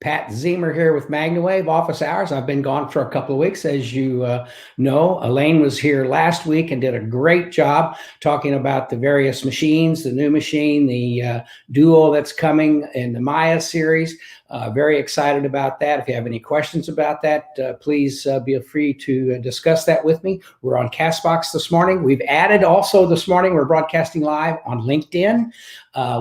Pat Ziemer here with MagnaWave office hours. I've been gone for a couple of weeks, as you know. Elaine was here last week and did a great job talking about the various machines, the new machine, the Duo that's coming in the Maya series. Very excited about that. If you have any questions about that, please be free to discuss that with me. We're on CastBox this morning. We've added also this morning, we're broadcasting live on LinkedIn,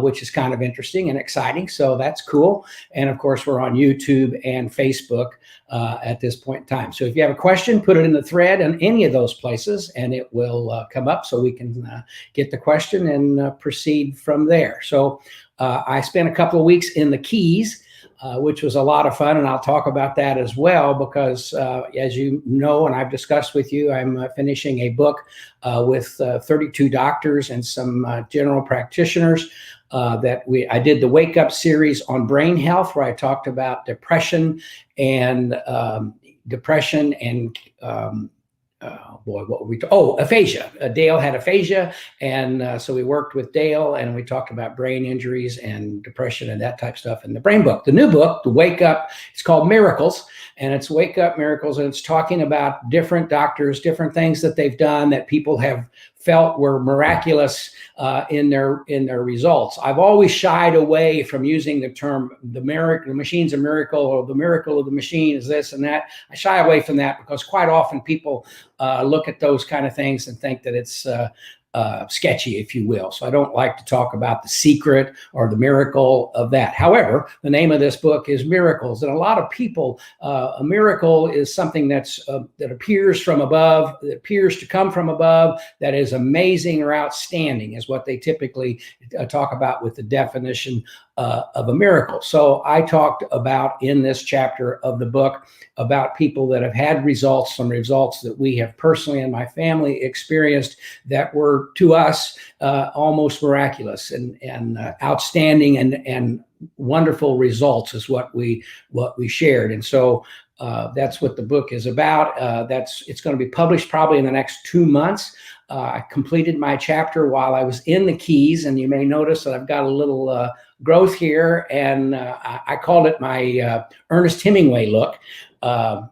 which is kind of interesting and exciting. So that's cool. And of course, we're on YouTube and Facebook at this point in time. So if you have a question, put it in the thread in any of those places and it will come up so we can get the question and proceed from there. So I spent a couple of weeks in the Keys, which was a lot of fun, and I'll talk about that as well because, as you know, and I've discussed with you, I'm finishing a book with 32 doctors and some general practitioners I did the Wake Up series on brain health, where I talked about depression and aphasia. Dale had aphasia, and so we worked with Dale, and we talked about brain injuries and depression and that type of stuff in the brain book. The new book, the Wake Up, it's called Miracles, and it's Wake Up Miracles, and it's talking about different doctors, different things that they've done that people have felt were miraculous in their results. I've always shied away from using the term the machine's a miracle, or the miracle of the machine is this and that. I shy away from that because quite often people look at those kind of things and think that it's sketchy, if you will. So I don't like to talk about the secret or the miracle of that. However, the name of this book is Miracles. And a lot of people, a miracle is something that appears from above, that appears to come from above, that is amazing or outstanding, is what they typically talk about with the definition of a miracle. So I talked about in this chapter of the book about people that have had results, some results that we have personally and my family experienced that were to us almost miraculous and outstanding and wonderful results is what we shared. And so that's what the book is about. It's going to be published probably in the next 2 months. I completed my chapter while I was in the Keys, and you may notice that I've got a little growth here, and I called it my Ernest Hemingway look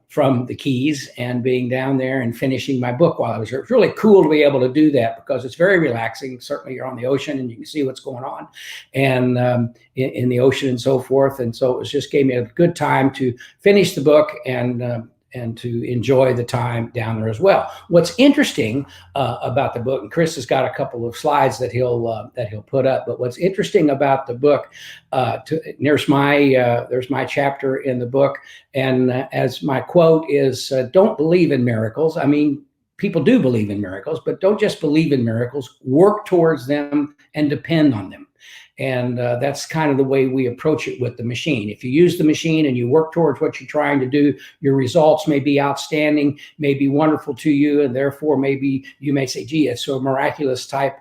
from the Keys and being down there and finishing my book while I was there. It's really cool to be able to do that because it's very relaxing. Certainly you're on the ocean and you can see what's going on and in the ocean and so forth. And so it just gave me a good time to finish the book and to enjoy the time down there as well. What's interesting about the book, and Chris has got a couple of slides that he'll put up, but what's interesting about the book, there's my chapter in the book, and as my quote is, don't believe in miracles. I mean, people do believe in miracles, but don't just believe in miracles, work towards them and depend on them. And that's kind of the way we approach it with the machine. If you use the machine and you work towards what you're trying to do, your results may be outstanding, may be wonderful to you, and therefore maybe you may say, gee, it's a miraculous type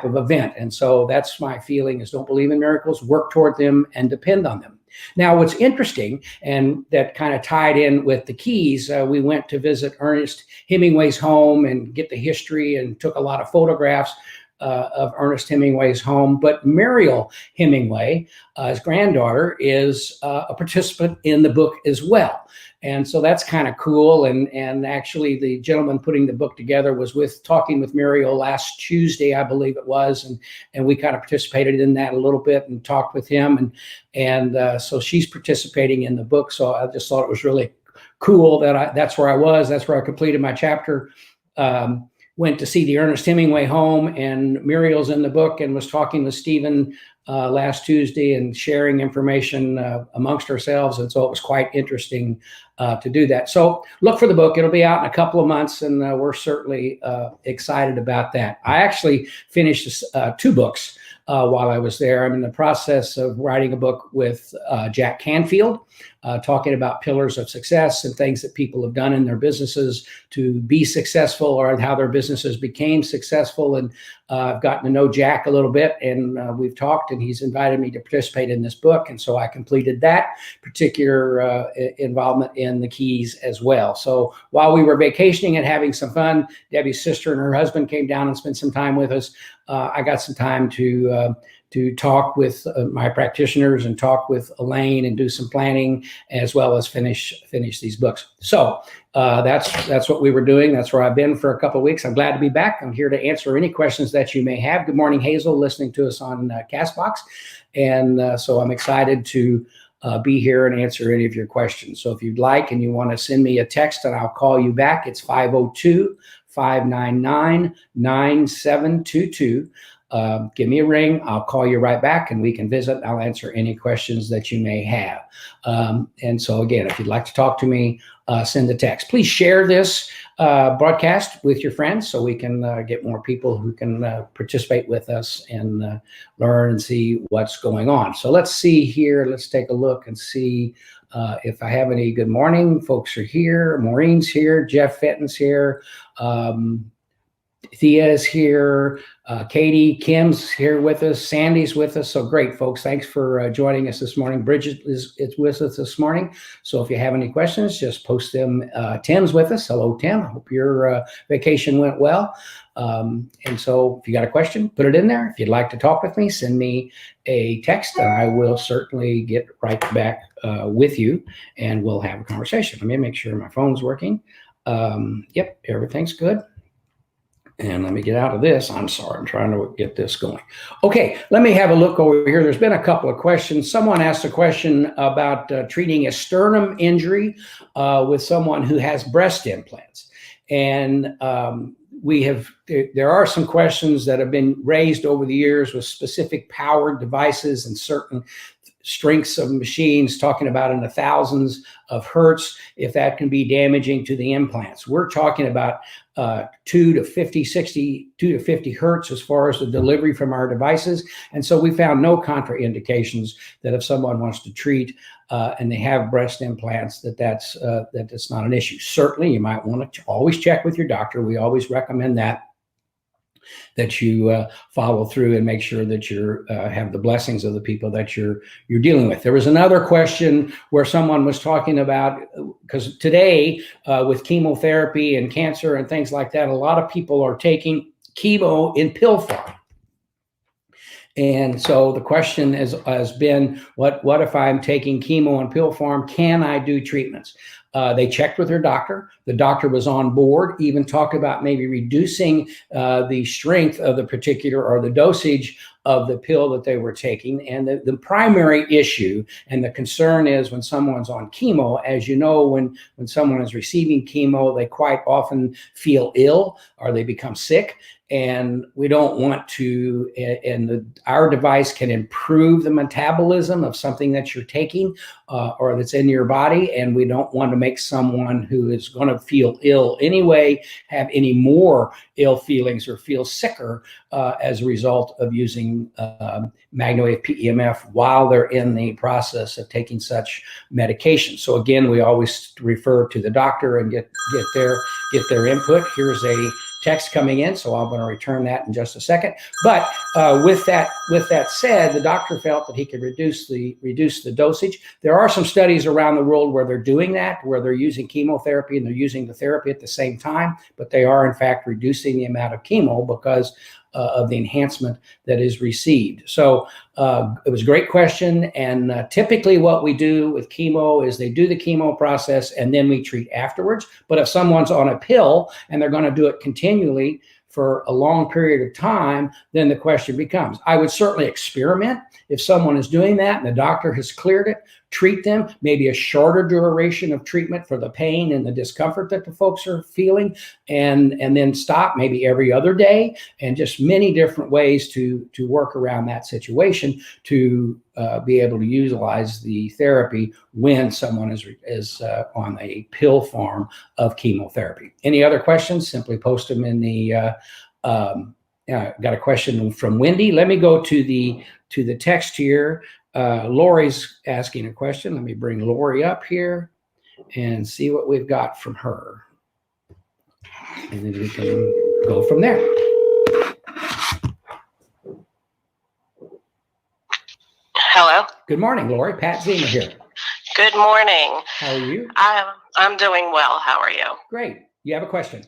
of event. And so that's my feeling is don't believe in miracles, work toward them and depend on them. Now, what's interesting, and that kind of tied in with the Keys, we went to visit Ernest Hemingway's home and get the history and took a lot of photographs of Ernest Hemingway's home. But Muriel Hemingway, his granddaughter, is a participant in the book as well. And so that's kind of cool. And actually the gentleman putting the book together was talking with Muriel last Tuesday, I believe it was. And we kind of participated in that a little bit and talked with him. And so she's participating in the book. So I just thought it was really cool that that's where I was. That's where I completed my chapter. Went to see the Ernest Hemingway home, and Muriel's in the book and was talking with Stephen last Tuesday and sharing information amongst ourselves. And so it was quite interesting to do that. So look for the book. It'll be out in a couple of months, and we're certainly excited about that. I actually finished 2 books while I was there. I'm in the process of writing a book with Jack Canfield, talking about pillars of success and things that people have done in their businesses to be successful, or how their businesses became successful. And I've gotten to know Jack a little bit, and we've talked, and he's invited me to participate in this book. And so I completed that particular involvement in the Keys as well. So while we were vacationing and having some fun, Debbie's sister and her husband came down and spent some time with us. I got some time to talk with my practitioners and talk with Elaine and do some planning, as well as finish these books. So that's what we were doing. That's where I've been for a couple of weeks. I'm glad to be back. I'm here to answer any questions that you may have. Good morning, Hazel, listening to us on Castbox. And so I'm excited to be here and answer any of your questions. So if you'd like and you want to send me a text and I'll call you back, it's 502-599-9722. Give me a ring. I'll call you right back and we can visit. I'll answer any questions that you may have. And so again, if you'd like to talk to me, send a text. Please share this broadcast with your friends so we can get more people who can participate with us and learn and see what's going on. So let's see here. Let's take a look and see if I have any. Good morning. Folks are here. Maureen's here. Jeff Fenton's here. Thea is here. Katie, Kim's here with us. Sandy's with us. So great, folks. Thanks for joining us this morning. Bridget is with us this morning. So if you have any questions, just post them. Tim's with us. Hello, Tim. I hope your vacation went well. And so if you got a question, put it in there. If you'd like to talk with me, send me a text and I will certainly get right back with you and we'll have a conversation. Let me make sure my phone's working. Yep, everything's good. And let me get out of this. I'm sorry, I'm trying to get this going. Okay, let me have a look over here. There's been a couple of questions. Someone asked a question about treating a sternum injury with someone who has breast implants. And there are some questions that have been raised over the years with specific powered devices and certain strengths of machines, talking about in the thousands of hertz, if that can be damaging to the implants. We're talking about 2 to 50 hertz as far as the delivery from our devices. And so we found no contraindications that if someone wants to treat and they have breast implants, that's not an issue. Certainly, you might want to always check with your doctor. We always recommend that you follow through and make sure that you have the blessings of the people that you're dealing with. There was another question where someone was talking about, because today with chemotherapy and cancer and things like that, a lot of people are taking chemo in pill form. And so the question has been, what if I'm taking chemo in pill form? Can I do treatments? They checked with their doctor. The doctor was on board, even talked about maybe reducing the strength of the particular or the dosage of the pill that they were taking. And the primary issue and the concern is when someone's on chemo, as you know, when someone is receiving chemo, they quite often feel ill or they become sick. And we don't want to, our device can improve the metabolism of something that you're taking or that's in your body. And we don't want to make someone who is going to feel ill anyway, have any more ill feelings or feel sicker as a result of using MagnaWave PEMF while they're in the process of taking such medication. So again, we always refer to the doctor and get their input. Here's a text coming in, so I'm going to return that in just a second. But with that said, the doctor felt that he could reduce the dosage. There are some studies around the world where they're doing that, where they're using chemotherapy and they're using the therapy at the same time, but they are in fact reducing the amount of chemo because of the enhancement that is received. So it was a great question. And typically what we do with chemo is they do the chemo process and then we treat afterwards. But if someone's on a pill and they're going to do it continually for a long period of time, then the question becomes, I would certainly experiment if someone is doing that and the doctor has cleared it, treat them, maybe a shorter duration of treatment for the pain and the discomfort that the folks are feeling, and then stop maybe every other day, and just many different ways to work around that situation to be able to utilize the therapy when someone is on a pill form of chemotherapy. Any other questions? Simply post them in the got a question from Wendy. Let me go to the text here. Lori's asking a question. Let me bring Lori up here and see what we've got from her. And then we can go from there. Hello. Good morning, Lori. Pat Ziemer here. Good morning. How are you? I'm doing well. How are you? Great. You have a question?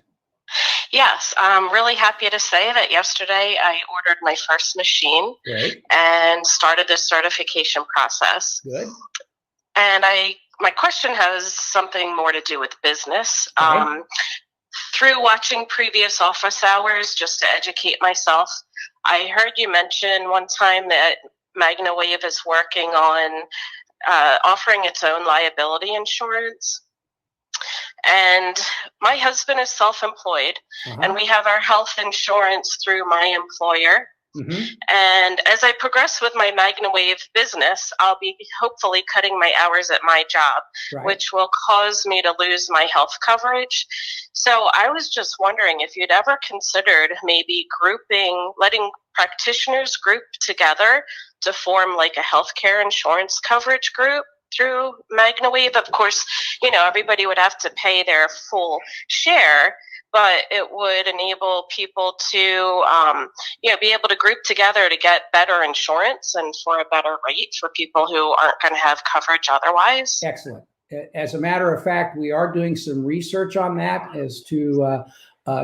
Yes, I'm really happy to say that yesterday I ordered my first machine Great. and started the certification process. Good. And my question has something more to do with business. Okay. Through watching previous office hours, just to educate myself, I heard you mention one time that MagnaWave is working on offering its own liability insurance. And my husband is self-employed, and we have our health insurance through my employer. Mm-hmm. And as I progress with my MagnaWave business, I'll be hopefully cutting my hours at my job, Right. which will cause me to lose my health coverage. So I was just wondering if you'd ever considered maybe letting practitioners group together to form like a healthcare insurance coverage group through MagnaWave. Of course, everybody would have to pay their full share, but it would enable people to, be able to group together to get better insurance and for a better rate for people who aren't going to have coverage otherwise. Excellent. As a matter of fact, we are doing some research on that as to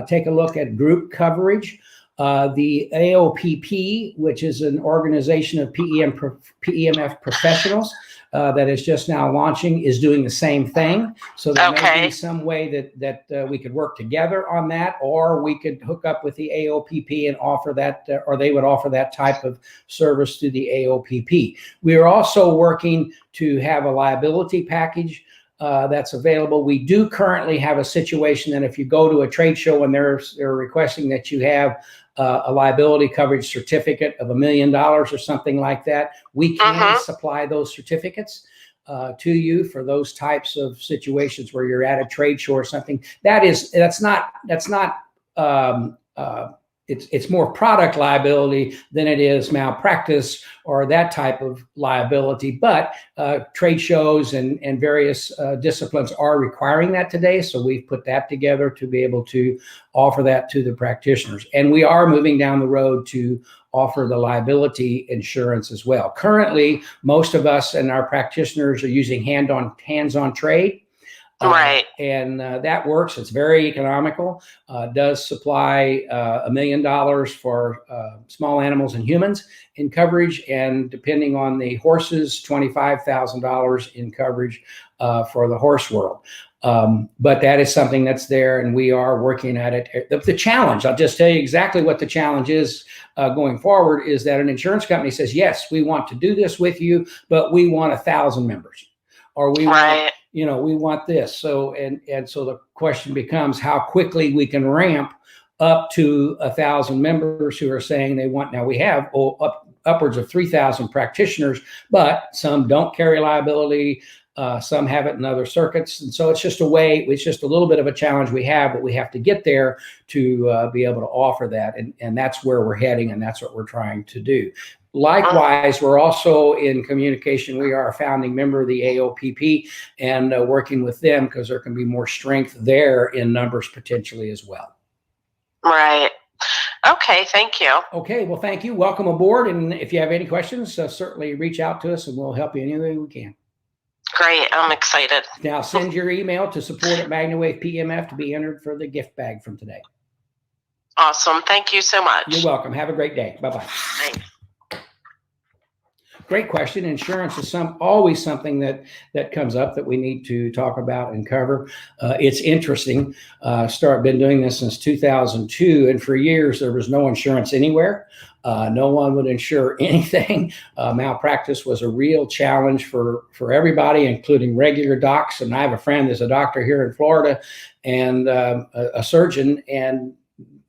take a look at group coverage. The AOPP, which is an organization of PEMF professionals that is just now launching, is doing the same thing. So there may be some way that we could work together on that, or we could hook up with the AOPP and offer that, or they would offer that type of service to the AOPP. We are also working to have a liability package that's available. We do currently have a situation that if you go to a trade show and they're requesting that you have a liability coverage certificate of $1 million or something like that, we can supply those certificates to you for those types of situations where you're at a trade show or something. That's not it's more product liability than it is malpractice or that type of liability. But trade shows and various disciplines are requiring that today. So we've put that together to be able to offer that to the practitioners. And we are moving down the road to offer the liability insurance as well. Currently, most of us and our practitioners are using hands-on trade. Right. And that works. It's very economical. Does supply $1 million for small animals and humans in coverage, and depending on the horses, $25,000 in coverage for the horse world. But that is something that's there, and we are working at it. The challenge, I'll just tell you exactly what the challenge is going forward, is that an insurance company says, yes, we want to do this with you, but we want 1,000 members, or we want, we want this. So, and so the question becomes how quickly we can ramp up to 1,000 members who are saying they want. Now we have upwards of 3,000 practitioners, but some don't carry liability. Some have it in other circuits. And so it's just a little bit of a challenge we have, but we have to get there to be able to offer that. And that's where we're heading, and that's what we're trying to do. Likewise, we're also in communication. We are a founding member of the AOPP and working with them because there can be more strength there in numbers potentially as well. Right. Okay. Thank you. Okay. Well, thank you. Welcome aboard. And if you have any questions, certainly reach out to us and we'll help you any way we can. Great. I'm excited. Now send your email to support@MagnaWave PMF to be entered for the gift bag from today. Awesome. Thank you so much. You're welcome. Have a great day. Bye-bye. Thanks. Great question. Insurance is always something that comes up that we need to talk about and cover. It's interesting. Been doing this since 2002, and for years there was no insurance anywhere. No one would insure anything. Malpractice was a real challenge for everybody, including regular docs. And I have a friend that's a doctor here in Florida and a surgeon, and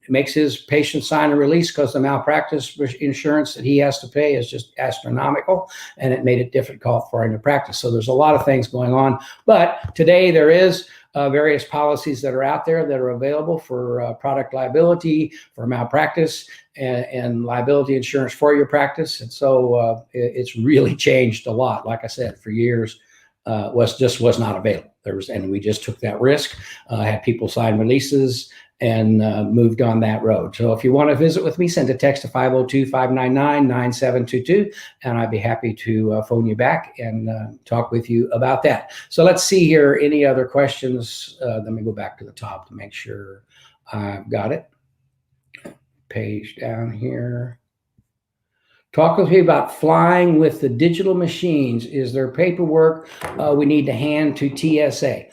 makes his patient sign a release because the malpractice insurance that he has to pay is just astronomical, and it made it difficult for him to practice. So there's a lot of things going on. But today there is various policies that are out there that are available for product liability, for malpractice, and liability insurance for your practice. And so it's really changed a lot. Like I said, for years, was not available. And we just took that risk, had people sign releases, and moved on that road. So if you want to visit with me, send a text to 502-599-9722, and I'd be happy to phone you back and talk with you about that. So let's see here. Any other questions? Let me go back to the top to make sure I've got it. Page down here. Talk with me about flying with the digital machines. Is there paperwork we need to hand to TSA?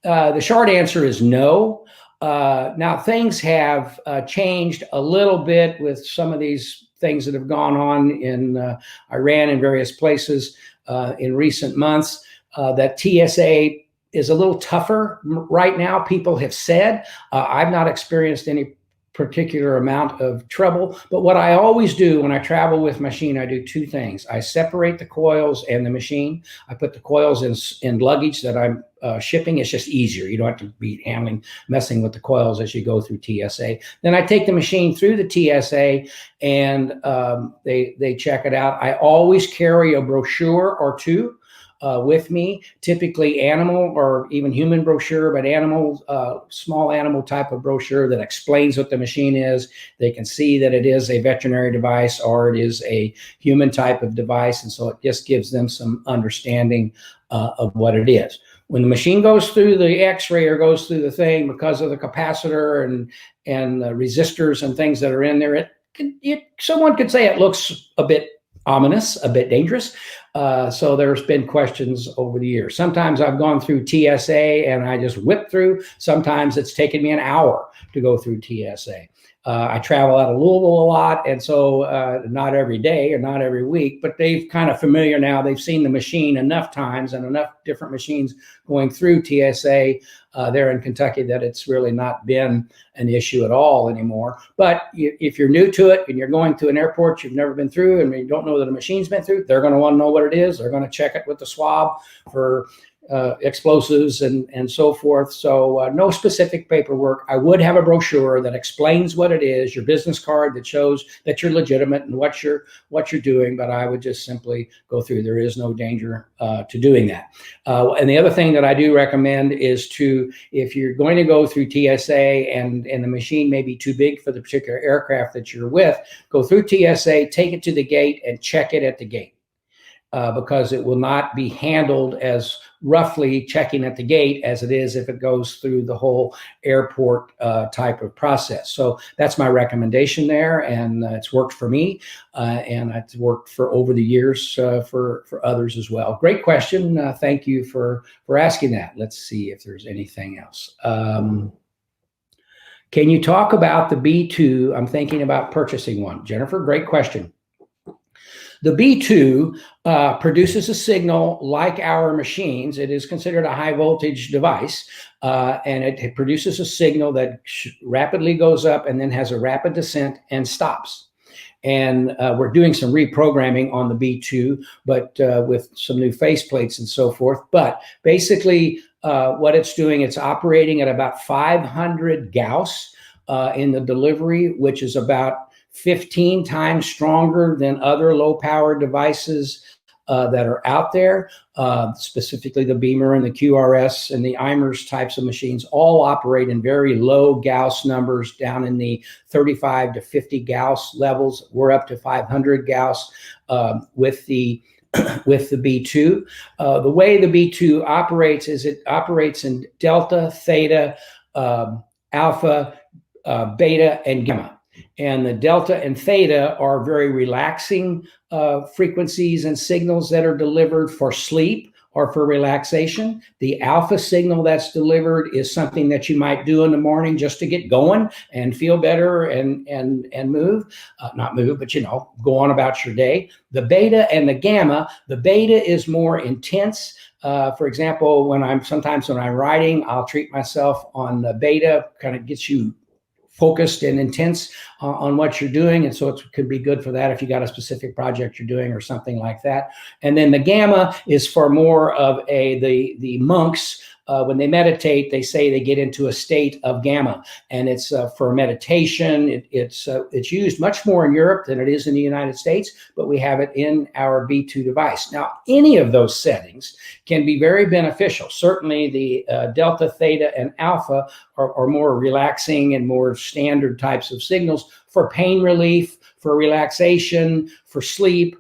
The short answer is no. Now, things have changed a little bit with some of these things that have gone on in Iran and various places in recent months, that TSA is a little tougher right now, people have said. I've not experienced any particular amount of trouble, but what I always do when I travel with machine, I do two things. I separate the coils and the machine. I put the coils in luggage that I'm shipping. It's just easier. You don't have to be messing with the coils as you go through TSA. Then I take the machine through the TSA and they check it out. I always carry a brochure or two with me, typically animal or even human brochure, but animal, small animal type of brochure that explains what the machine is. They can see that it is a veterinary device or it is a human type of device. And so it just gives them some understanding of what it is. When the machine goes through the x-ray or goes through the thing, because of the capacitor and the resistors and things that are in there, someone could say it looks a bit ominous, a bit dangerous. So there's been questions over the years. Sometimes I've gone through TSA and I just whip through. Sometimes it's taken me an hour to go through TSA. I travel out of Louisville a lot, and so not every day or not every week, but they've kind of familiar now. They've seen the machine enough times and enough different machines going through TSA there in Kentucky that it's really not been an issue at all anymore. But if you're new to it and you're going to an airport you've never been through and you don't know that a machine's been through, they're going to want to know what it is. They're going to check it with the swab for explosives and so forth. So no specific paperwork. I would have a brochure that explains what it is, your business card that shows that you're legitimate and what you're doing, but I would just simply go through. There is no danger to doing that. And the other thing that I do recommend is if you're going to go through TSA and the machine may be too big for the particular aircraft that you're with, go through TSA, take it to the gate and check it at the gate. Because it will not be handled as roughly checking at the gate as it is if it goes through the whole airport type of process. So that's my recommendation there, and it's worked for me, and it's worked for over the years for others as well. Great question. Thank you for asking that. Let's see if there's anything else. Can you talk about the B2? I'm thinking about purchasing one. Jennifer, great question. The B2 produces a signal like our machines. It is considered a high voltage device, and it produces a signal that rapidly goes up and then has a rapid descent and stops. And we're doing some reprogramming on the B2, but with some new faceplates and so forth. But basically what it's doing, it's operating at about 500 Gauss in the delivery, which is about 15 times stronger than other low power devices that are out there, specifically the Beamer and the QRS and the Eimers types of machines all operate in very low Gauss numbers down in the 35 to 50 Gauss levels. We're up to 500 Gauss with the B2. The way the B2 operates is it operates in delta, theta, alpha, beta, and gamma. And the delta and theta are very relaxing frequencies and signals that are delivered for sleep or for relaxation. The alpha signal that's delivered is something that you might do in the morning just to get going and feel better and move, not move, but go on about your day. The beta and the gamma, the beta is more intense. For example, sometimes when I'm writing, I'll treat myself on the beta, kind of gets you focused and intense on what you're doing. And so it could be good for that if you got a specific project you're doing or something like that. And then the gamma is for more of the monks. When they meditate, they say they get into a state of gamma, and it's for meditation. It's used much more in Europe than it is in the United States, but we have it in our B2 device. Now, any of those settings can be very beneficial. Certainly the delta, theta, and alpha are more relaxing and more standard types of signals for pain relief, for relaxation, for sleep,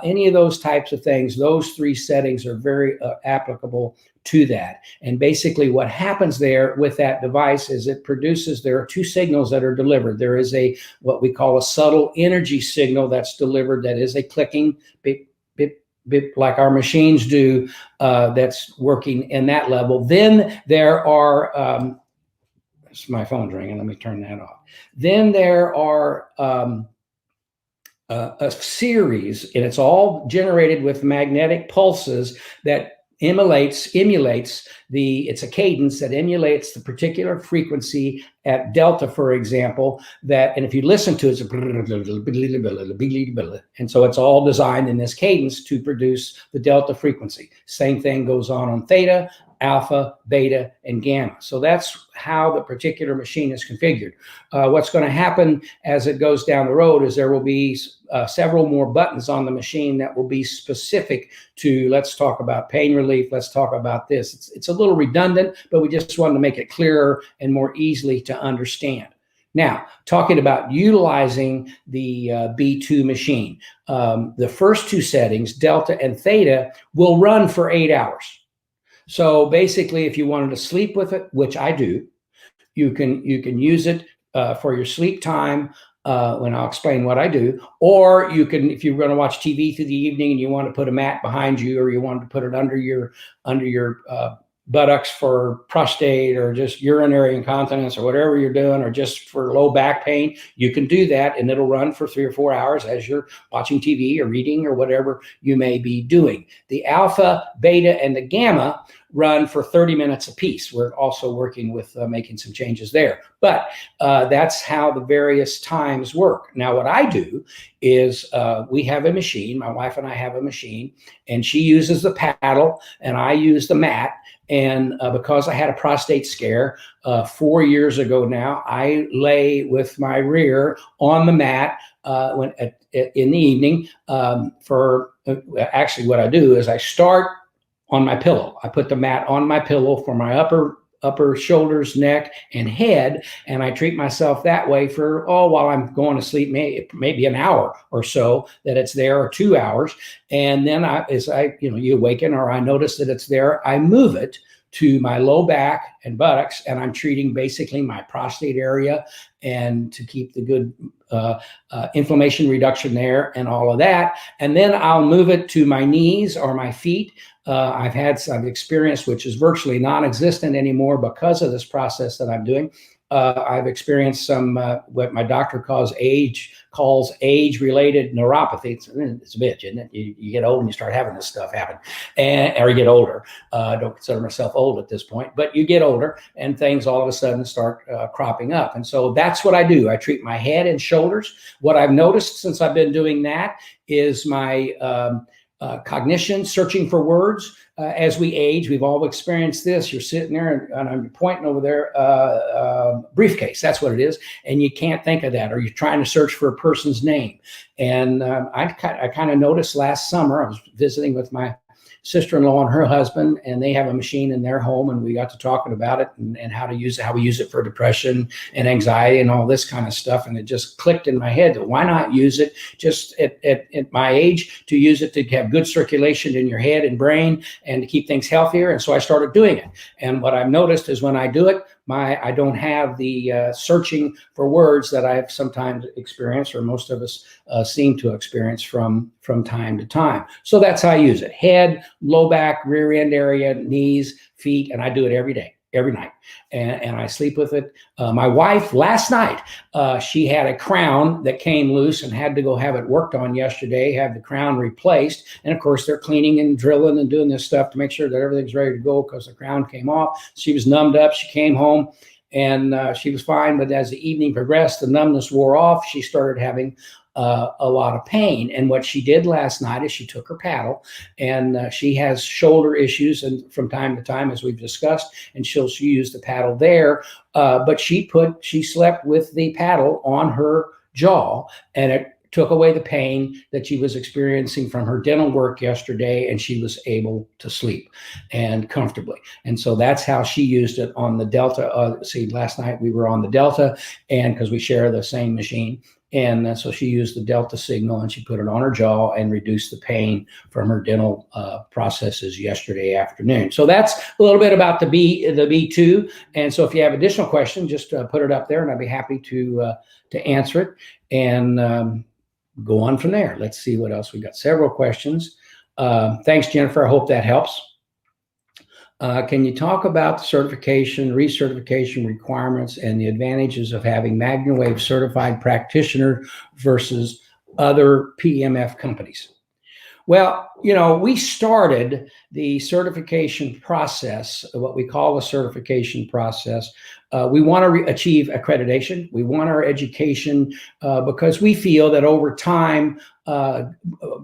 any of those types of things. Those three settings are very applicable to that. And basically what happens there with that device is it produces, there are two signals that are delivered. There is what we call a subtle energy signal that's delivered, that is a clicking beep, beep, beep, like our machines do, that's working in that level. Then there are, my phone's ringing, let me turn that off. Then there are a series, and it's all generated with magnetic pulses that emulates it's a cadence that emulates the particular frequency at delta, for example, and if you listen to it, and so it's all designed in this cadence to produce the delta frequency. Same thing goes on theta, alpha, beta, and gamma. So that's how the particular machine is configured. What's going to happen as it goes down the road is there will be several more buttons on the machine that will be specific to, let's talk about pain relief, let's talk about this. It's a little redundant, but we just wanted to make it clearer and more easily to understand. Now, talking about utilizing the B2 machine, the first two settings, delta and theta, will run for 8 hours. So basically, if you wanted to sleep with it, which I do, you can use it for your sleep time, when I'll explain what I do. Or you can, if you're going to watch TV through the evening and you want to put a mat behind you, or you want to put it under your buttocks for prostate or just urinary incontinence or whatever you're doing, or just for low back pain, you can do that, and it'll run for 3 or 4 hours as you're watching TV or reading or whatever you may be doing. The alpha, beta, and the gamma run for 30 minutes apiece. We're also working with making some changes there, but that's how the various times work. Now, what I do is we have a machine, my wife and I have a machine, and she uses the paddle and I use the mat. And because I had a prostate scare 4 years ago now, I lay with my rear on the mat in the evening. Actually, what I do is I start on my pillow. I put the mat on my pillow for my upper shoulders, neck, and head, and I treat myself that way for, while I'm going to sleep, maybe an hour or so that it's there, or 2 hours. And then you awaken, or I notice that it's there, I move it to my low back and buttocks, and I'm treating basically my prostate area, and to keep the good inflammation reduction there and all of that. And then I'll move it to my knees or my feet. I've experienced, which is virtually non-existent anymore because of this process that I'm doing. I've experienced some what my doctor calls age-related neuropathy. It's a bitch, isn't it? You get old and you start having this stuff happen, or you get older. I don't consider myself old at this point, but you get older and things all of a sudden start cropping up. And so that's what I do. I treat my head and shoulders. What I've noticed since I've been doing that is my cognition, searching for words. As we age, we've all experienced this. You're sitting there and I'm pointing over there, briefcase, that's what it is. And you can't think of that, or you're trying to search for a person's name. And I kind of noticed last summer, I was visiting with my sister-in-law and her husband, and they have a machine in their home, and we got to talking about it and how to use it, how we use it for depression and anxiety and all this kind of stuff. And it just clicked in my head that why not use it just at my age, to use it to have good circulation in your head and brain and to keep things healthier. And so I started doing it. And what I've noticed is when I do it, I don't have the searching for words that I've sometimes experienced, or most of us seem to experience from time to time. So that's how I use it: head, low back, rear end area, knees, feet, and I do it every day, every night, and I sleep with it. My wife last night, she had a crown that came loose and had to go have it worked on yesterday, have the crown replaced. And of course, they're cleaning and drilling and doing this stuff to make sure that everything's ready to go because the crown came off. She was numbed up. She came home and she was fine. But as the evening progressed, the numbness wore off. She started having a lot of pain. And what she did last night is she took her paddle, and she has shoulder issues, and from time to time, as we've discussed, and she used the paddle there, but she slept with the paddle on her jaw, and it took away the pain that she was experiencing from her dental work yesterday, and she was able to sleep and comfortably. And so that's how she used it on the Delta. Last night we were on the Delta, and because we share the same machine. And so she used the delta signal and she put it on her jaw and reduced the pain from her dental processes yesterday afternoon. So that's a little bit about the B2. And so if you have additional questions, just put it up there and I'd be happy to answer it and go on from there. Let's see what else. We got several questions. Thanks, Jennifer. I hope that helps. Can you talk about the certification, recertification requirements, and the advantages of having MagnaWave certified practitioner versus other PEMF companies? Well, we started the certification process, what we call the certification process. We want to achieve accreditation. We want our education because we feel that over time,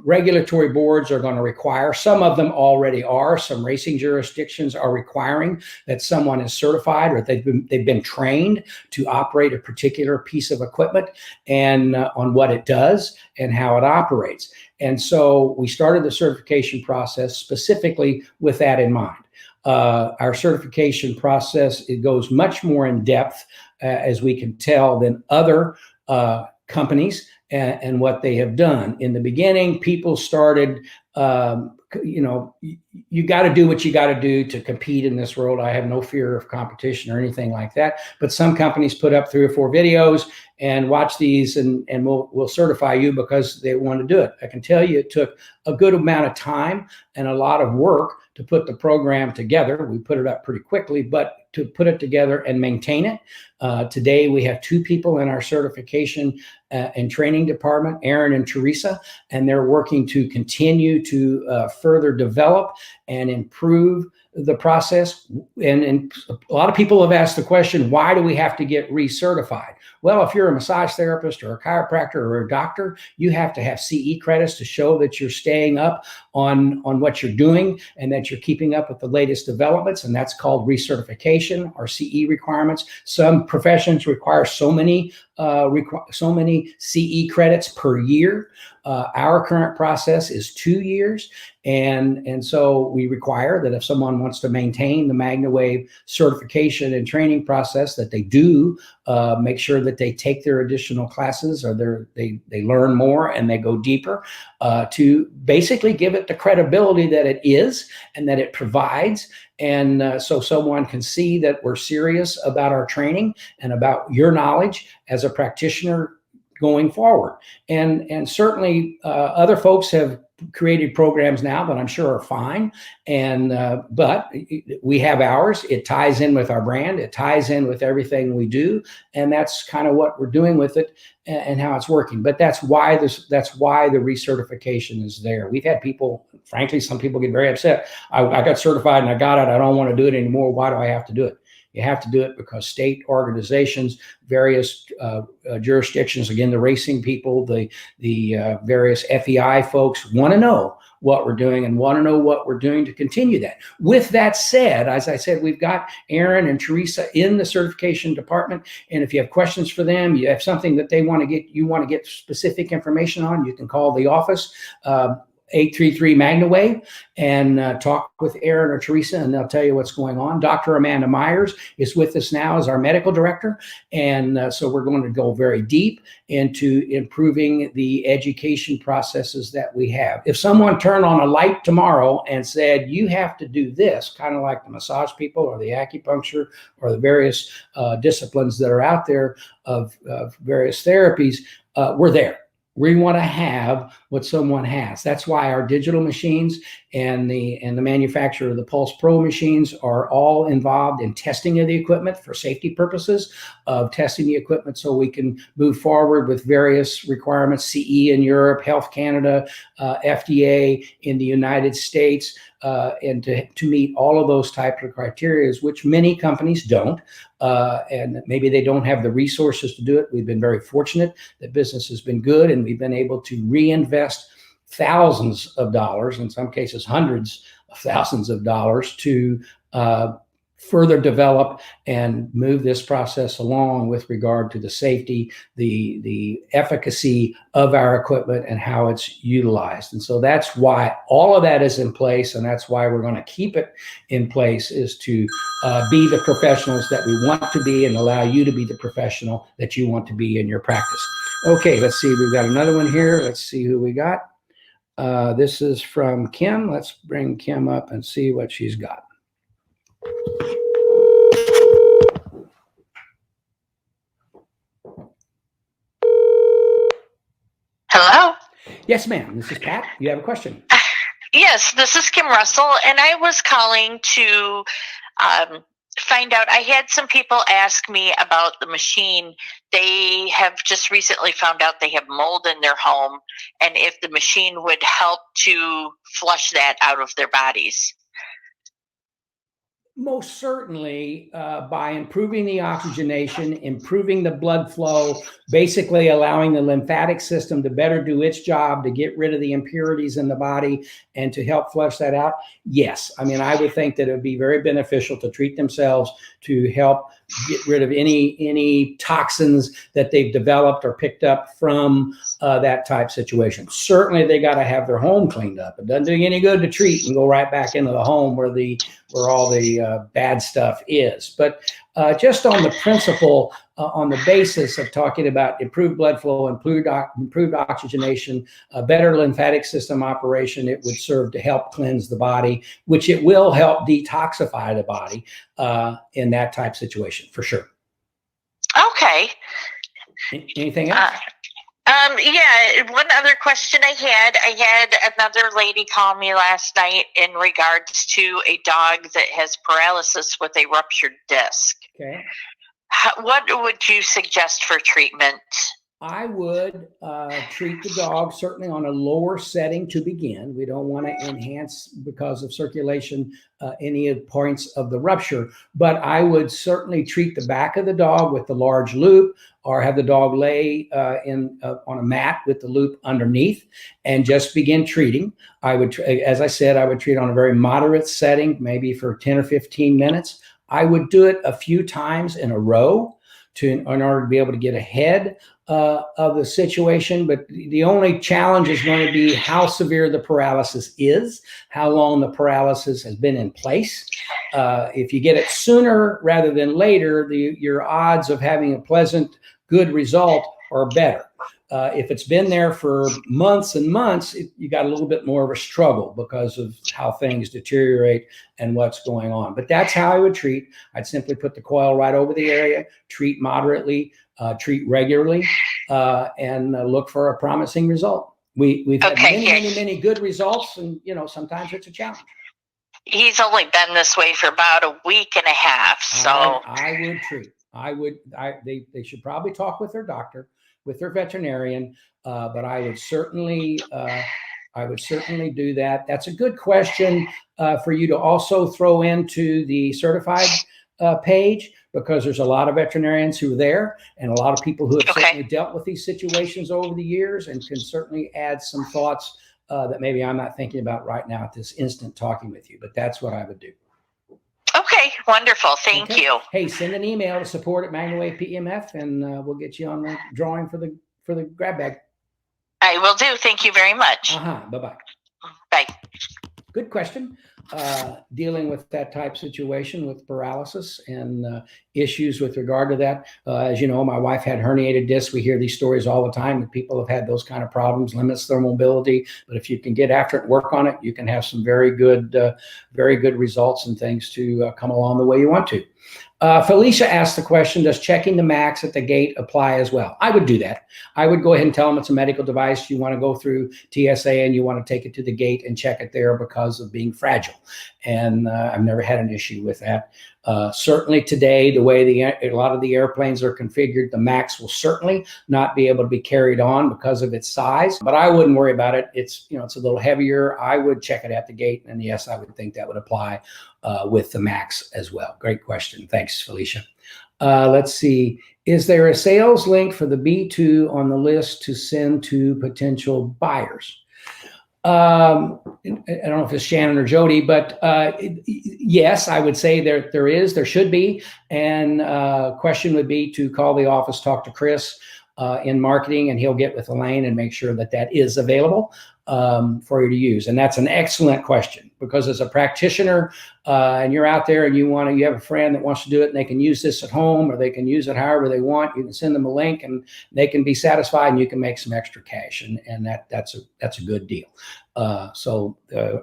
regulatory boards are going to require, some of them already are, some racing jurisdictions are requiring that someone is certified or they've been trained to operate a particular piece of equipment and on what it does and how it operates. And so we started the certification process specifically with that in mind. Our certification process, it goes much more in depth, as we can tell, than other companies and what they have done. In the beginning, people started, you got to do what you got to do to compete in this world. I have no fear of competition or anything like that. But some companies put up 3 or 4 videos and watch these and we'll certify you because they want to do it. I can tell you it took a good amount of time and a lot of work to put the program together. We put it up pretty quickly, but to put it together and maintain it. Today, we have 2 people in our certification and training department, Aaron and Teresa, and they're working to continue to further develop and improve the process. And a lot of people have asked the question, why do we have to get recertified? Well, if you're a massage therapist or a chiropractor or a doctor, you have to have CE credits to show that you're staying up on what you're doing and that you're keeping up with the latest developments. And that's called recertification or CE requirements. Some professions require so many CE credits per year. Our current process is 2 years. And so we require that if someone wants to maintain the MagnaWave certification and training process, that they do make sure that they take their additional classes or they learn more and they go deeper to basically give it the credibility that it is and that it provides. And so someone can see that we're serious about our training and about your knowledge as a practitioner going forward. And certainly other folks have created programs now that I'm sure are fine. And but we have ours. It ties in with our brand. It ties in with everything we do. And that's kind of what we're doing with it and how it's working. But that's why the recertification is there. We've had people, frankly, some people get very upset. I got certified and I got it. I don't want to do it anymore. Why do I have to do it? You have to do it because state organizations, various jurisdictions, again, the racing people, the various FEI folks want to know what we're doing and want to know what we're doing to continue that. With that said, as I said, we've got Aaron and Teresa in the certification department. And if you have questions for them, you have something that you want to get specific information on, you can call the office. 833 MagnaWave and talk with Aaron or Teresa, and they'll tell you what's going on. Dr. Amanda Myers is with us now as our medical director, and so we're going to go very deep into improving the education processes that we have. If someone turned on a light tomorrow and said, you have to do this, kind of like the massage people or the acupuncture or the various disciplines that are out there of various therapies, we're there. We want to have what someone has. That's why our digital machines and the manufacturer of the Pulse Pro machines are all involved in testing of the equipment for safety purposes, of testing the equipment so we can move forward with various requirements, CE in Europe, Health Canada, FDA in the United States, and to meet all of those types of criteria, which many companies don't. And maybe they don't have the resources to do it. We've been very fortunate that business has been good and we've been able to reinvest thousands of dollars, in some cases hundreds of thousands of dollars, to further develop and move this process along with regard to the safety, the efficacy of our equipment and how it's utilized. And so that's why all of that is in place, and that's why we're going to keep it in place, is to be the professionals that we want to be and allow you to be the professional that you want to be in your practice. Okay, let's see. We've got another one here. Let's see who we got. This is from Kim. Let's bring Kim up and see what she's got. Hello? Yes, ma'am. This is Pat. You have a question? Yes, this is Kim Russell, and I was calling to find out. I had some people ask me about the machine. They have just recently found out they have mold in their home, and if the machine would help to flush that out of their bodies. Most certainly, by improving the oxygenation, improving the blood flow, basically allowing the lymphatic system to better do its job to get rid of the impurities in the body and to help flush that out. Yes, I mean, I would think that it would be very beneficial to treat themselves to help get rid of any toxins that they've developed or picked up from that type situation. Certainly, they got to have their home cleaned up. It doesn't do you any good to treat and go right back into the home where all the bad stuff is. But just on the principle, on the basis of talking about improved blood flow, improved oxygenation, a better lymphatic system operation, it would serve to help cleanse the body, which it will help detoxify the body in that type situation, for sure. Okay. Anything else? Yeah, one other question I had another lady call me last night in regards to a dog that has paralysis with a ruptured disc. Okay. What would you suggest for treatment? I would treat the dog certainly on a lower setting to begin. We don't want to enhance, because of circulation, any of points of the rupture, but I would certainly treat the back of the dog with the large loop, or have the dog lay on a mat with the loop underneath and just begin treating. I would, as I said, I would treat on a very moderate setting, maybe for 10 or 15 minutes. I would do it a few times in a row in order to be able to get ahead of the situation. But the only challenge is going to be how severe the paralysis is, how long the paralysis has been in place. If you get it sooner rather than later, your odds of having a pleasant, good result are better. If it's been there for months and months, you got a little bit more of a struggle because of how things deteriorate and what's going on. But that's how I would treat. I'd simply put the coil right over the area, treat moderately, treat regularly, and look for a promising result. We've had many good results, and sometimes it's a challenge. He's only been this way for about a week and a half, so I would treat. They should probably talk with their doctor, with their veterinarian, but I would certainly do that. That's a good question for you to also throw into the certified page, because there's a lot of veterinarians who are there and a lot of people who have certainly dealt with these situations over the years and can certainly add some thoughts that maybe I'm not thinking about right now at this instant talking with you, but that's what I would do. Okay, wonderful. Thank you. Hey, send an email to support@MagnaWave PEMF, and we'll get you on the drawing for the grab bag. I will do. Thank you very much. Bye-bye. Bye. Good question. Dealing with that type situation with paralysis and issues with regard to that. As you know, my wife had herniated discs. We hear these stories all the time that people have had those kind of problems, limits their mobility. But if you can get after it and work on it, you can have some very good results and things to come along the way you want to. Felicia asked the question, does checking the max at the gate apply as well? I would do that. I would go ahead and tell them it's a medical device. You want to go through TSA and you want to take it to the gate and check it there because of being fragile. And I've never had an issue with that. Certainly today, the way a lot of the airplanes are configured, the max will certainly not be able to be carried on because of its size, but I wouldn't worry about it. It's a little heavier. I would check it at the gate. And yes, I would think that would apply with the max as well. Great question. Thanks, Felicia. Let's see. Is there a sales link for the B2 on the list to send to potential buyers? I don't know if it's Shannon or Jody, but yes, I would say there should be. And question would be to call the office, talk to Chris in marketing, and he'll get with Elaine and make sure that is available. for you to use? And that's an excellent question, because as a practitioner, and you're out there and you have a friend that wants to do it and they can use this at home or they can use it however they want, you can send them a link and they can be satisfied and you can make some extra cash. And that's a good deal. So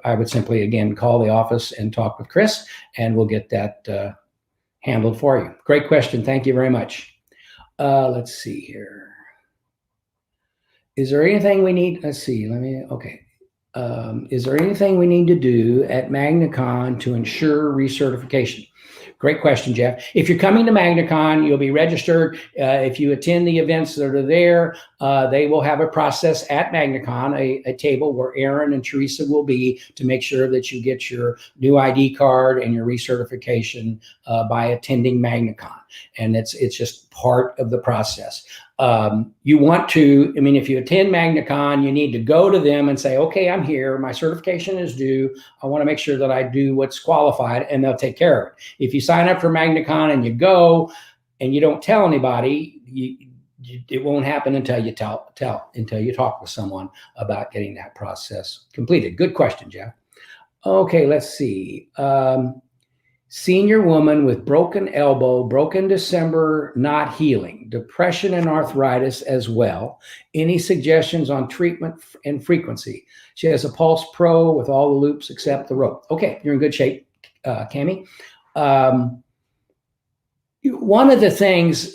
I would simply, again, call the office and talk with Chris, and we'll get that handled for you. Great question. Thank you very much. Let's see here. Is there anything we need? Let's see. Okay. Is there anything we need to do at MagnaCon to ensure recertification? Great question, Jeff. If you're coming to MagnaCon, you'll be registered. If you attend the events that are there, they will have a process at MagnaCon, a table where Aaron and Teresa will be, to make sure that you get your new ID card and your recertification by attending MagnaCon. And it's just part of the process. You want to, if you attend MagnaCon, you need to go to them and say, okay, I'm here. My certification is due. I want to make sure that I do what's qualified, and they'll take care of it. If you sign up for MagnaCon and you go and you don't tell anybody, it won't happen until you until you talk with someone about getting that process completed. Good question, Jeff. Okay, let's see. Senior woman with broken elbow, broken December, not healing, depression and arthritis as well. Any suggestions on treatment and frequency? She has a Pulse Pro with all the loops except the rope. Okay, you're in good shape, Cammie. One of the things,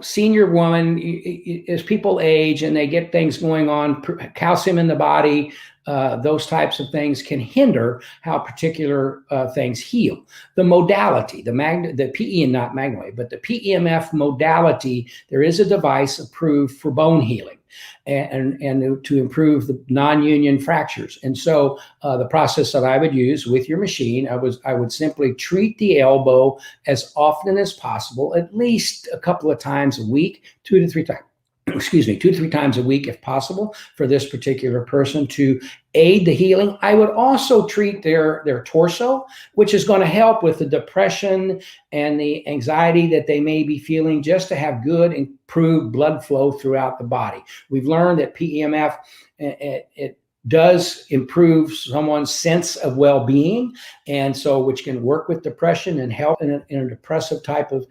senior woman, as people age and they get things going on, calcium in the body, those types of things can hinder how particular things heal. The modality, the PE, and not MagnaWave, but the PEMF modality, there is a device approved for bone healing and to improve the non-union fractures. And so the process that I would use with your machine, I would simply treat the elbow as often as possible, at least a couple of times a week, 2 to 3 times. 2 to 3 times a week if possible, for this particular person, to aid the healing. I would also treat their torso, which is going to help with the depression and the anxiety that they may be feeling, just to have good improved blood flow throughout the body. We've learned that PEMF, it does improve someone's sense of well-being, and so which can work with depression and help in a depressive type of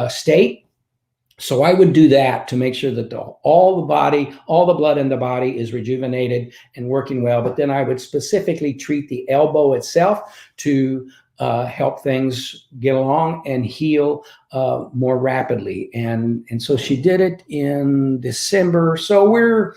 state. So I would do that to make sure that all the blood in the body is rejuvenated and working well. But then I would specifically treat the elbow itself to help things get along and heal more rapidly. And so she did it in December. So we're,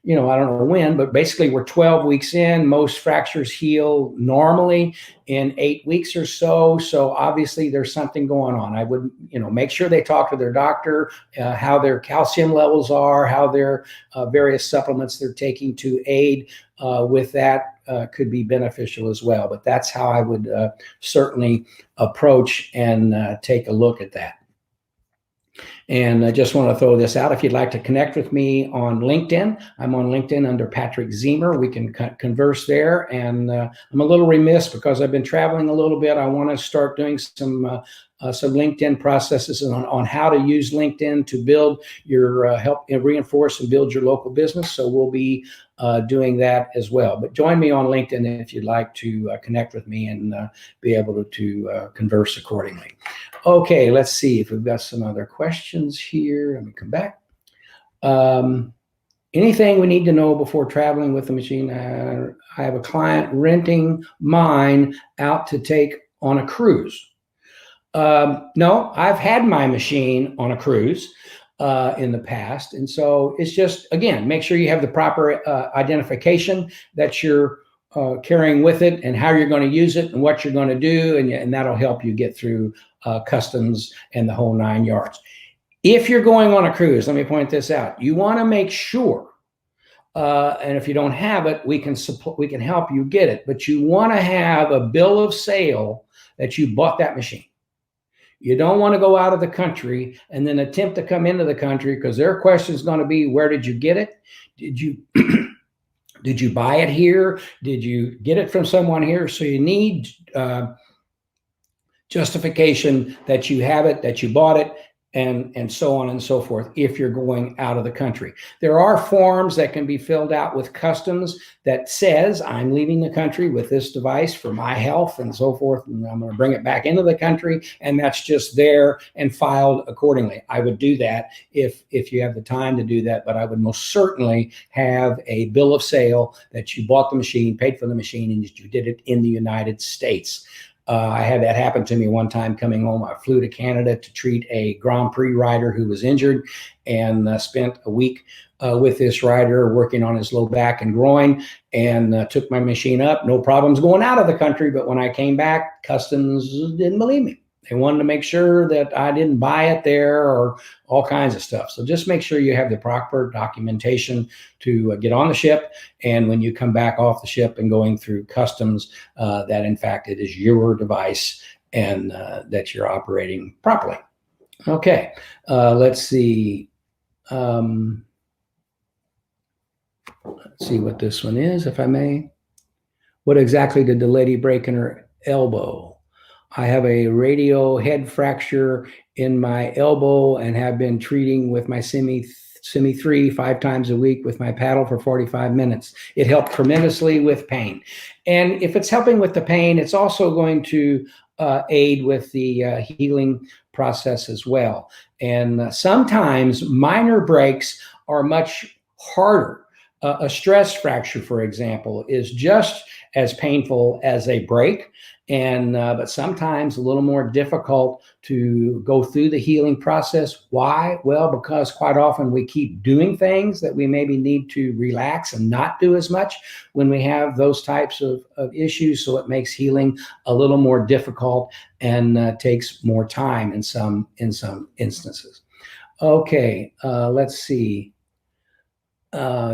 I don't know when, but basically we're 12 weeks in. Most fractures heal normally in 8 weeks or so. So obviously there's something going on. I would, make sure they talk to their doctor, how their calcium levels are, how their various supplements they're taking to aid with that could be beneficial as well. But that's how I would certainly approach and take a look at that. And I just want to throw this out. If you'd like to connect with me on LinkedIn, I'm on LinkedIn under Patrick Ziemer. We can converse there. And I'm a little remiss because I've been traveling a little bit. I want to start doing some LinkedIn processes on how to use LinkedIn to build your help and reinforce and build your local business. So we'll be doing that as well. But join me on LinkedIn if you'd like to connect with me and be able to converse accordingly. Okay, let's see if we've got some other questions here. Let me come back. Anything we need to know before traveling with the machine? I have a client renting mine out to take on a cruise. No, I've had my machine on a cruise in the past. And so it's just, again, make sure you have the proper identification that you're carrying with it and how you're going to use it and what you're going to do. And that'll help you get through customs and the whole 9 yards. If you're going on a cruise, let me point this out. You want to make sure, and if you don't have it, we can help you get it. But you want to have a bill of sale that you bought that machine. You don't want to go out of the country and then attempt to come into the country, because their question is going to be, where did you get it? Did you buy it here? Did you get it from someone here? So you need justification that you have it, that you bought it, and so on and so forth if you're going out of the country. There are forms that can be filled out with customs that says, I'm leaving the country with this device for my health and so forth, and I'm going to bring it back into the country, and that's just there and filed accordingly. I would do that if you have the time to do that, but I would most certainly have a bill of sale that you bought the machine, paid for the machine, and you did it in the United States. I had that happen to me one time coming home. I flew to Canada to treat a Grand Prix rider who was injured, and spent a week with this rider working on his low back and groin, and took my machine up. No problems going out of the country, but when I came back, customs didn't believe me. They wanted to make sure that I didn't buy it there or all kinds of stuff. So just make sure you have the proper documentation to get on the ship. And when you come back off the ship and going through customs, that in fact it is your device and that you're operating properly. Okay, let's see. Let's see what this one is, if I may. What exactly did the lady break in her elbow? I have a radial head fracture in my elbow and have been treating with my Simi 3 5 times a week with my paddle for 45 minutes. It helped tremendously with pain. And if it's helping with the pain, it's also going to aid with the healing process as well. And sometimes minor breaks are much harder. A stress fracture, for example, is just as painful as a break, and but sometimes a little more difficult to go through the healing process. Why? Well, because quite often we keep doing things that we maybe need to relax and not do as much when we have those types of issues. So it makes healing a little more difficult and takes more time in some instances. Okay, let's see.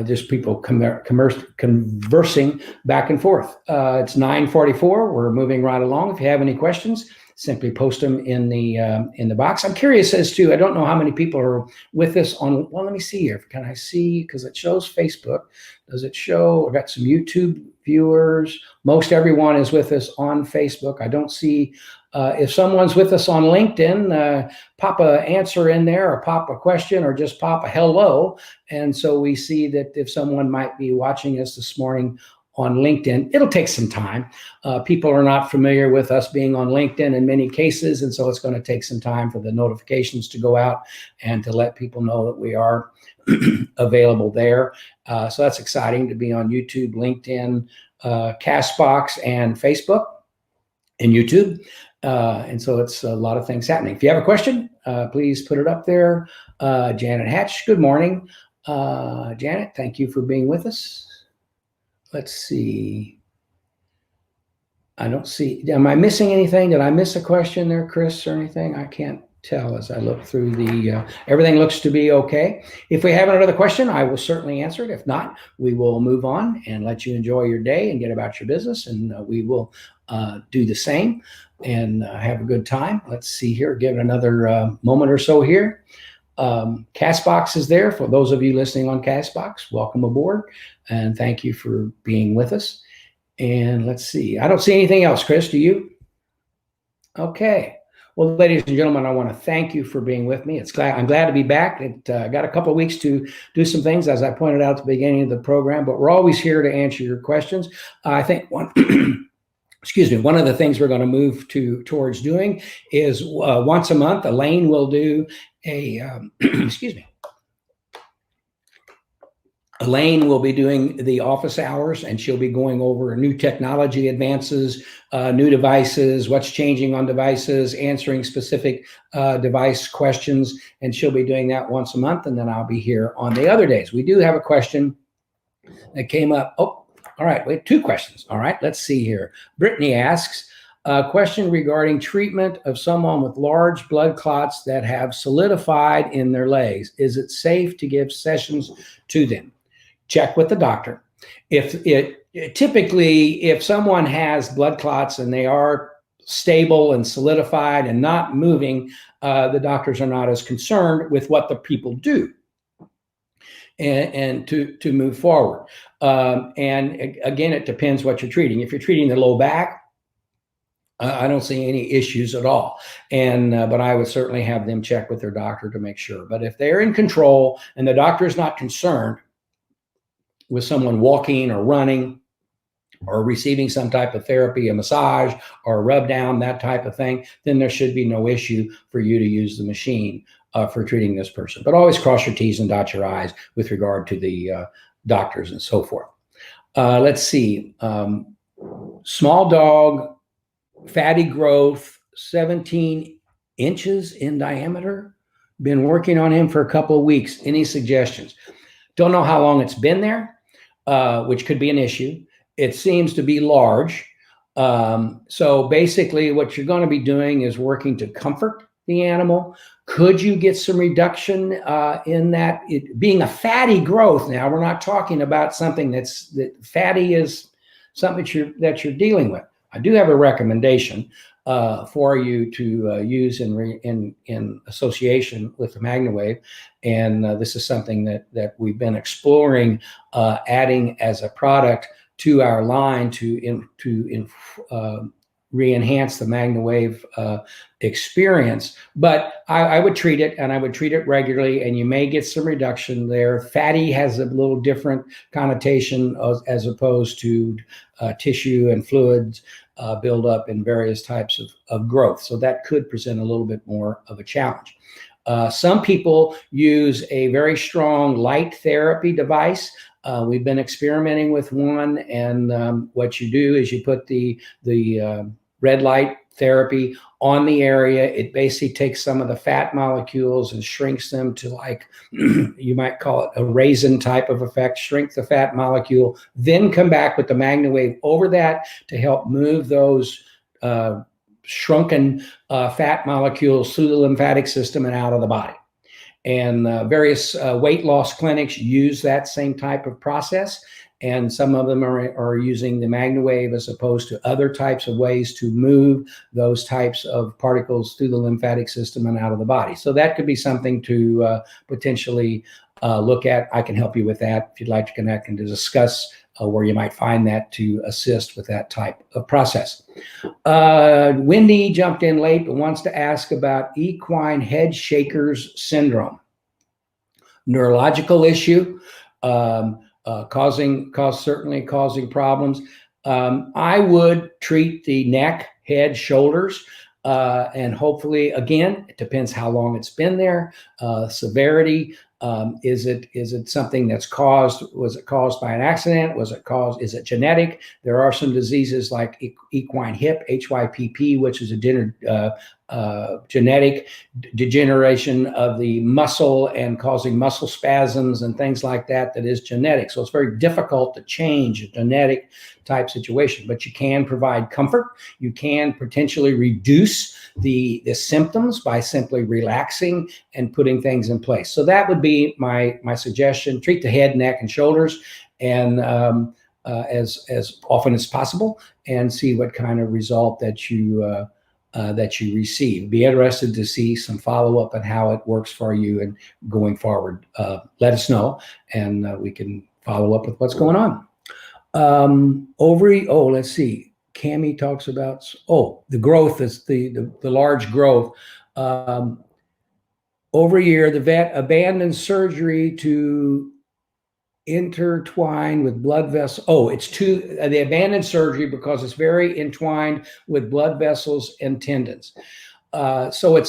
Just people conversing back and forth. It's 9:44. We're moving right along. If you have any questions, simply post them in the box. I'm curious as to, I don't know how many people are with us on, well, let me see here. Can I see, because it shows Facebook. Does it show, I've got some YouTube viewers. Most everyone is with us on Facebook. I don't see, if someone's with us on LinkedIn, pop a answer in there or pop a question or just pop a hello. And so we see that if someone might be watching us this morning on LinkedIn, it'll take some time. People are not familiar with us being on LinkedIn in many cases, and so it's going to take some time for the notifications to go out and to let people know that we are available there. So that's exciting to be on YouTube, LinkedIn, Castbox, and Facebook and YouTube. And so it's a lot of things happening. If you have a question, please put it up there. Janet Hatch, good morning. Janet, thank you for being with us. Let's see. I don't see, am I missing anything? Did I miss a question there, Chris, or anything? I can't tell as I look through the, everything looks to be okay. If we have another question, I will certainly answer it. If not, we will move on and let you enjoy your day and get about your business, and we will do the same and have a good time. Let's see here, give it another moment or so here. Castbox is there for those of you listening on Castbox. Welcome aboard, and thank you for being with us. And let's see, I don't see anything else. Chris, do you? Okay. Well, ladies and gentlemen, I want to thank you for being with me. I'm glad to be back. I got a couple of weeks to do some things, as I pointed out at the beginning of the program, but we're always here to answer your questions. I think one of the things we're going to move towards doing is once a month, Elaine will do a, Elaine will be doing the office hours, and she'll be going over new technology advances, new devices, what's changing on devices, answering specific device questions, and she'll be doing that once a month, and then I'll be here on the other days. We do have a question that came up. Oh, all right, wait, two questions. All right, let's see here. Brittany asks, a question regarding treatment of someone with large blood clots that have solidified in their legs. Is it safe to give sessions to them? Check with the doctor. Typically, if someone has blood clots and they are stable and solidified and not moving, the doctors are not as concerned with what the people do and to move forward. And again, it depends what you're treating. If you're treating the low back, I don't see any issues at all. And but I would certainly have them check with their doctor to make sure. But if they're in control and the doctor is not concerned with someone walking or running or receiving some type of therapy, a massage or a rub down, that type of thing, then there should be no issue for you to use the machine for treating this person. But always cross your T's and dot your I's with regard to the doctors and so forth. Let's see. Small dog, fatty growth, 17 inches in diameter. Been working on him for a couple of weeks. Any suggestions? Don't know how long it's been there, which could be an issue. It seems to be large. So basically what you're going to be doing is working to comfort the animal. Could you get some reduction in that? It being a fatty growth. Now, we're not talking about something that fatty is something that you're dealing with. I do have a recommendation for you to use in association with the MagnaWave, and this is something that we've been exploring adding as a product to our line to re-enhance the MagnaWave experience. But I would treat it, and I would treat it regularly, and you may get some reduction there. Fatty has a little different connotation as opposed to tissue and fluids build up in various types of growth. So that could present a little bit more of a challenge. Some people use a very strong light therapy device. We've been experimenting with one, and what you do is you put the red light therapy on the area. It basically takes some of the fat molecules and shrinks them to, like, you might call it a raisin type of effect, shrink the fat molecule, then come back with the MagnaWave over that to help move those shrunken fat molecules through the lymphatic system and out of the body. And various weight loss clinics use that same type of process. And some of them are using the MagnaWave as opposed to other types of ways to move those types of particles through the lymphatic system and out of the body. So that could be something to potentially look at. I can help you with that if you'd like to connect and to discuss where you might find that to assist with that type of process. Wendy jumped in late but wants to ask about equine head shakers syndrome. Neurological issue. Certainly causing problems. I would treat the neck, head, shoulders, and hopefully, again, it depends how long it's been there, severity. Is it something that's was it caused by an accident? Is it genetic? There are some diseases like equine hip, HYPP, which is a genetic degeneration of the muscle and causing muscle spasms and things like that is genetic. So it's very difficult to change a genetic type situation, but you can provide comfort. You can potentially reduce the symptoms by simply relaxing and putting things in place. So that would be my suggestion. Treat the head, neck, and shoulders, and as often as possible, and see what kind of result that you receive. Be interested to see some follow-up on how it works for you and going forward. Let us know, and we can follow up with what's going on. Ovary, let's see. Cammie talks about, the growth is the large growth. Over a year, the vet abandoned surgery to intertwine with blood vessels. They abandoned surgery because it's very entwined with blood vessels and tendons. So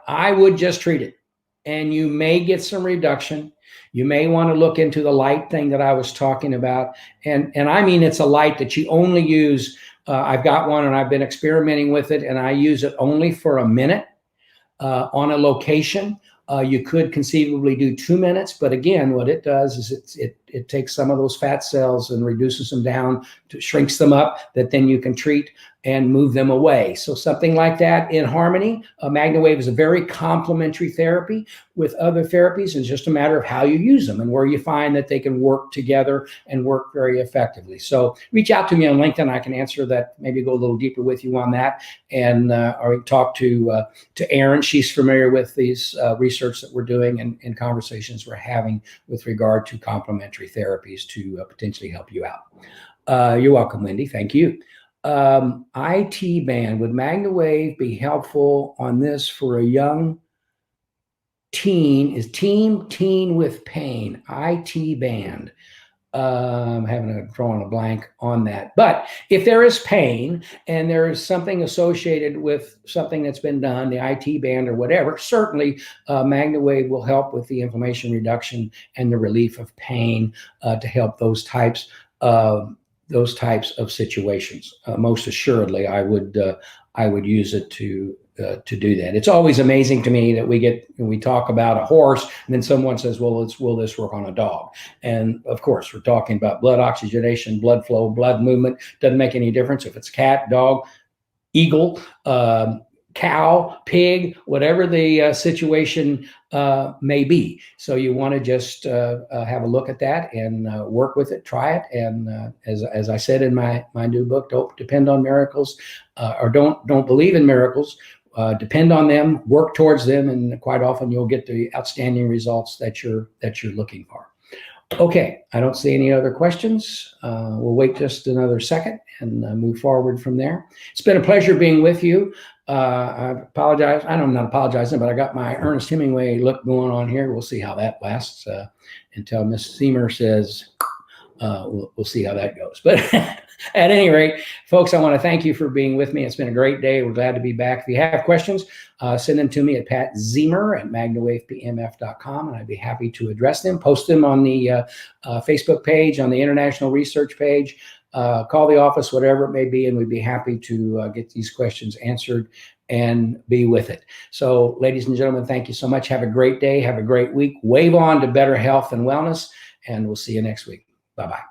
I would just treat it, and you may get some reduction. You may want to look into the light thing that I was talking about. And I mean, it's a light that you only use. I've got one and I've been experimenting with it, and I use it only for a minute on a location. You could conceivably do 2 minutes, but again, what it does is it takes some of those fat cells and reduces them down, shrinks them up, that then you can treat and move them away. So something like that in harmony. MagnaWave is a very complementary therapy with other therapies. It's just a matter of how you use them and where you find that they can work together and work very effectively. So reach out to me on LinkedIn. I can answer that, maybe go a little deeper with you on that, and or talk to Erin. She's familiar with these research that we're doing and conversations we're having with regard to complementary therapies to potentially help you out. You're welcome, Wendy. Thank you. IT band, would MagnaWave be helpful on this for a young teen? Is teen with pain, IT band? Drawing a blank on that. But if there is pain and there is something associated with something that's been done, the IT band or whatever, certainly MagnaWave will help with the inflammation reduction and the relief of pain to help those types of situations. Most assuredly, I would use it to do that. It's always amazing to me that we talk about a horse and then someone says, well, will this work on a dog? And of course, we're talking about blood oxygenation, blood flow, blood movement. Doesn't make any difference if it's cat, dog, eagle, cow, pig, whatever the situation may be. So you want to just have a look at that and work with it, try it. And as I said in my new book, don't depend on miracles, or don't believe in miracles. Depend on them, work towards them, and quite often you'll get the outstanding results that you're looking for. Okay, I don't see any other questions. We'll wait just another second and move forward from there. It's been a pleasure being with you. I apologize. I'm not apologizing, but I got my Ernest Hemingway look going on here. We'll see how that lasts until Miss Ziemer says, we'll see how that goes. But at any rate, folks, I want to thank you for being with me. It's been a great day. We're glad to be back. If you have questions, send them to me at patziemer@magnawavepmf.com, and I'd be happy to address them. Post them on the Facebook page, on the International Research page. Call the office, whatever it may be, and we'd be happy to get these questions answered and be with it. So, ladies and gentlemen, thank you so much. Have a great day. Have a great week. Wave on to better health and wellness, and we'll see you next week. Bye-bye.